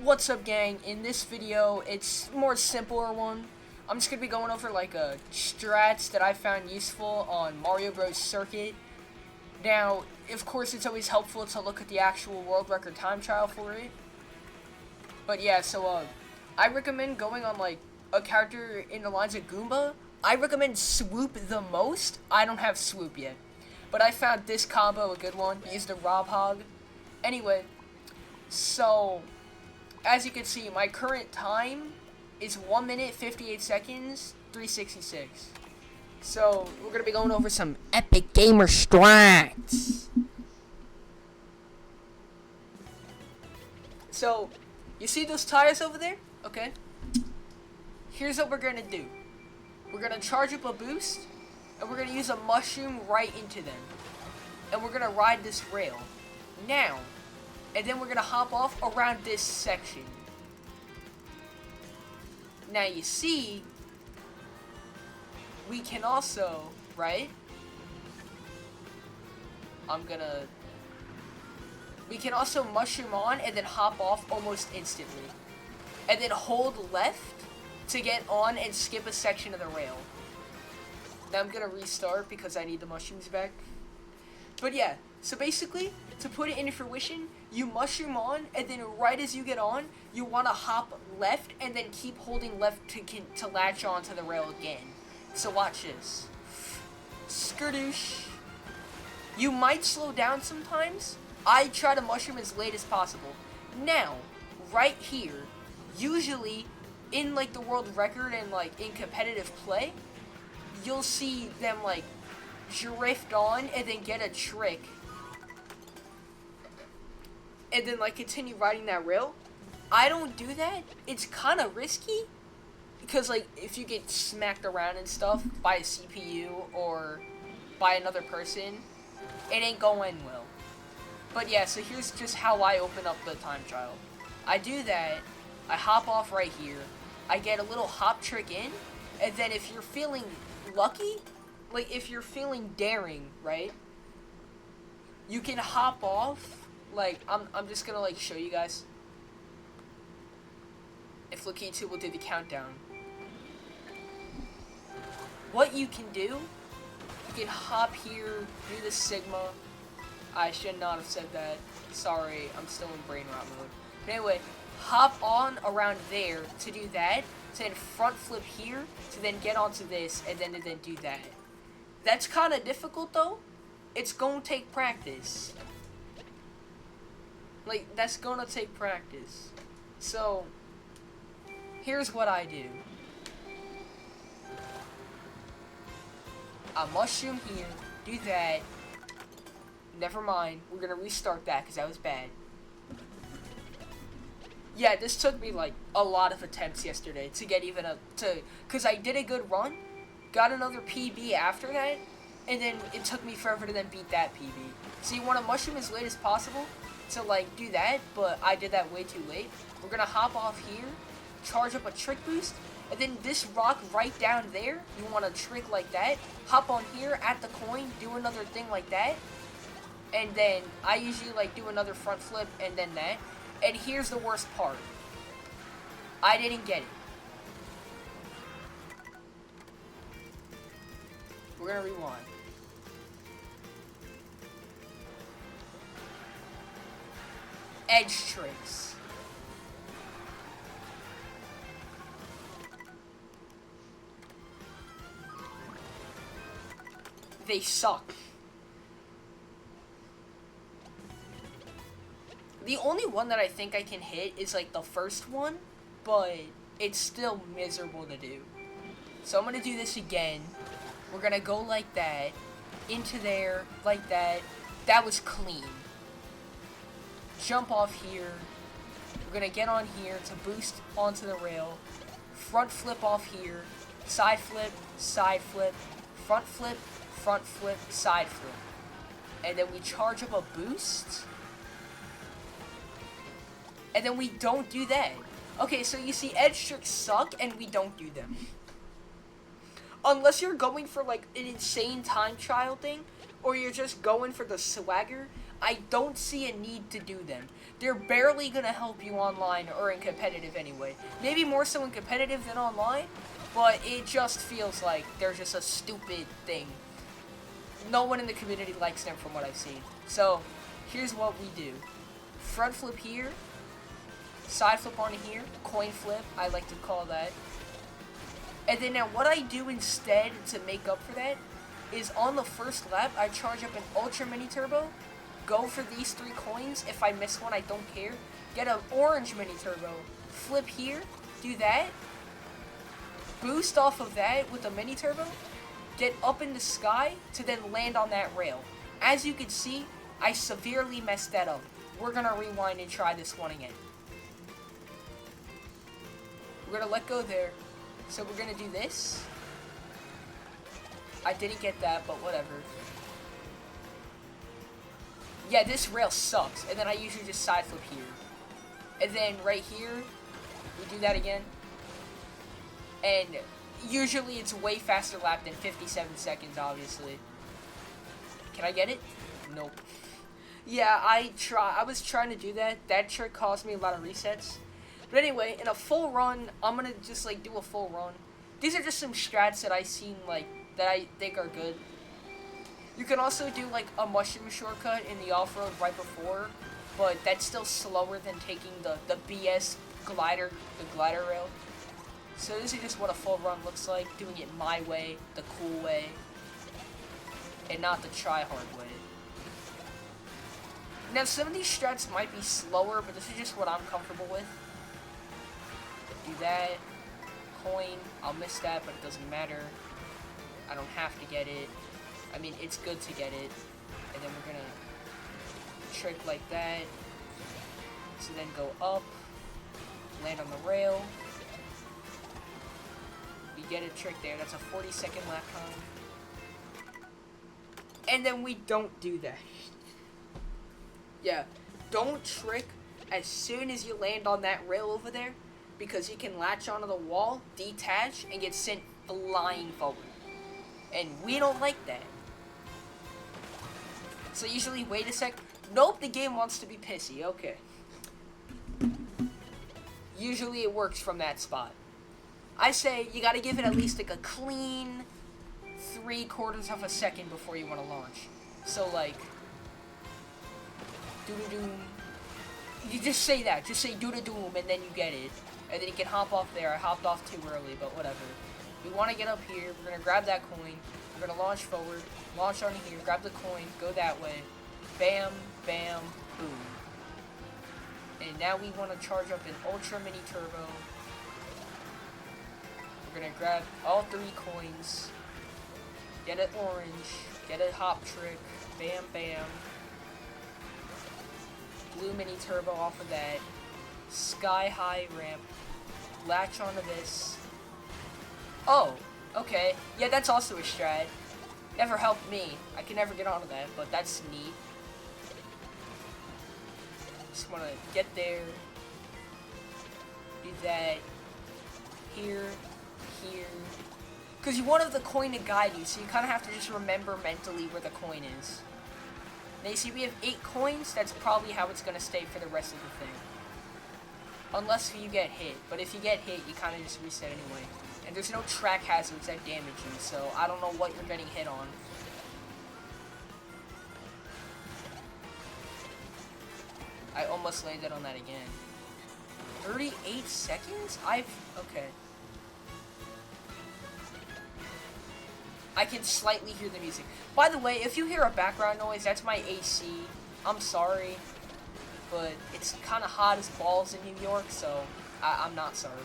What's up, gang? In this video, it's more simpler one. I'm just gonna be going over like a strats that I found useful on Mario Bros. Circuit. Now, of course, it's always helpful to look at the actual world record time trial for it. But yeah, so I recommend going on like a character in the lines of Goomba. I recommend Swoop the most. I don't have Swoop yet, but I found this combo a good one. Use the Rob Hog. Anyway, so as you can see, my current time is 1 minute 58 seconds 366. So we're gonna be going over some epic gamer strats. So you see those tires over there? Okay. Here's what we're gonna do. We're gonna charge up a boost, and we're gonna use a mushroom right into them, and we're gonna ride this rail. Now, and then we're gonna hop off around this section. Now you see, we can also, right? We can also mushroom on and then hop off almost instantly. And then hold left to get on and skip a section of the rail. Now I'm gonna restart because I need the mushrooms back. But yeah, so basically, to put it into fruition, you mushroom on, and then right as you get on, you want to hop left, and then keep holding left to latch on to the rail again. So watch this. Skirtoosh. You might slow down sometimes. I try to mushroom as late as possible. Now, right here, usually in like the world record and like in competitive play, you'll see them like drift on and then get a trick and then like continue riding that rail. I don't do that. It's kind of risky because like if you get smacked around and stuff by a CPU or by another person, it ain't going well. But yeah, so here's just how I open up the time trial. I do that, I hop off right here, I get a little hop trick in, and then if you're feeling lucky, like if you're feeling daring, right, you can hop off. Like I'm just gonna like show you guys. If Lakitu will do the countdown. What you can do, you can hop here, do the Sigma. I should not have said that. Sorry, I'm still in brain rot mode. But anyway, hop on around there to do that, to then front flip here, to then get onto this, and then do that. That's kind of difficult though. It's gonna take practice. Like, that's gonna take practice. So, here's what I do. I mushroom here, do that. Never mind, we're gonna restart that because that was bad. Yeah, this took me like a lot of attempts yesterday to get even because I did a good run, got another PB after that, and then it took me forever to then beat that PB. So you want to mushroom as late as possible to like do that, but I did that way too late. We're gonna hop off here, charge up a trick boost, and then this rock right down there, you want to trick like that, hop on here at the coin, do another thing like that, and then I usually like do another front flip and then that. And here's the worst part. I didn't get it. We're gonna rewind. Edge tricks. They suck. The only one that I think I can hit is like the first one, but it's still miserable to do. So I'm gonna do this again. We're gonna go like that, into there, like that. That was clean. Jump off here. We're gonna get on here to boost onto the rail. Front flip off here. Side flip, front flip, side flip. And then we charge up a boost. And then we don't do that. Okay, so you see edge tricks suck and we don't do them. Unless you're going for like an insane time trial thing, or you're just going for the swagger, I don't see a need to do them. They're barely gonna help you online or in competitive anyway. Maybe more so in competitive than online, but it just feels like they're just a stupid thing. No one in the community likes them from what I've seen. So, here's what we do. Front flip here, side flip on here, coin flip, I like to call that. And then now what I do instead to make up for that is on the first lap, I charge up an Ultra Mini Turbo, go for these 3 coins. If I miss one, I don't care. Get an Orange Mini Turbo, flip here, do that, boost off of that with a Mini Turbo, get up in the sky to then land on that rail. As you can see, I severely messed that up. We're gonna rewind and try this one again. We're gonna let go there. So we're gonna do this. I didn't get that, but whatever. Yeah, this rail sucks. And then I usually just side flip here. And then right here, we do that again. And usually it's way faster lap than 57 seconds, obviously. Can I get it? Nope. Yeah, I was trying to do that. That trick caused me a lot of resets. But anyway, in a full run, I'm gonna just like do a full run. These are just some strats that I seen like that I think are good. You can also do like a mushroom shortcut in the off-road right before, but that's still slower than taking the BS glider, the glider rail. So this is just what a full run looks like, doing it my way, the cool way, and not the try-hard way. Now some of these strats might be slower, but this is just what I'm comfortable with. Do that, coin, I'll miss that, but it doesn't matter. I don't have to get it. I mean, it's good to get it. And then we're gonna trick like that. So then go up, land on the rail. We get a trick there, that's a 40-second lap time. And then we don't do that. Yeah, don't trick as soon as you land on that rail over there, because you can latch onto the wall, detach, and get sent flying forward. And we don't like that. So usually, wait a sec. Nope, the game wants to be pissy. Okay. Usually it works from that spot. I say you gotta give it at least like a clean 3/4 of a second before you want to launch. So like, doo-doo-doom. You just say that. Just say doo-doo-doom and then you get it. And then you can hop off there. I hopped off too early, but whatever. We want to get up here. We're going to grab that coin. We're going to launch forward. Launch on here. Grab the coin. Go that way. Bam, bam, boom. And now we want to charge up an Ultra Mini Turbo. We're going to grab all 3 coins. Get an orange. Get a hop trick. Bam, bam. Blue Mini Turbo off of that. Sky high ramp. Latch onto this. Oh, okay. Yeah, that's also a strat. Never helped me. I can never get onto that, but that's neat. Just want to get there. Do that. Here. Here. Because you want the coin to guide you, so you kind of have to just remember mentally where the coin is. Now you see we have 8 coins. That's probably how it's going to stay for the rest of the thing. Unless you get hit. But if you get hit, you kind of just reset anyway. And there's no track hazards that damage you, so I don't know what you're getting hit on. I almost landed on that again. 38 seconds? Okay. I can slightly hear the music. By the way, if you hear a background noise, that's my AC. I'm sorry. But it's kind of hot as balls in New York, so I'm not sorry.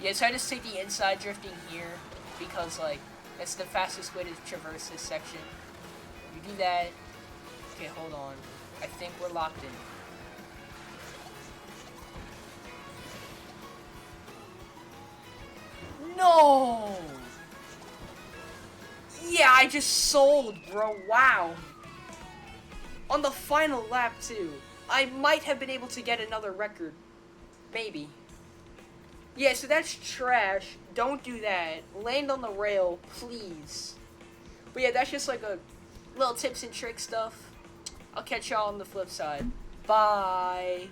Yeah, so I just take the inside drifting here, because, like, that's the fastest way to traverse this section. You do that. Okay, hold on. I think we're locked in. No! Yeah, I just sold, bro. Wow. On the final lap, too. I might have been able to get another record. Maybe. Yeah, so that's trash. Don't do that. Land on the rail, please. But yeah, that's just like a little tips and tricks stuff. I'll catch y'all on the flip side. Bye.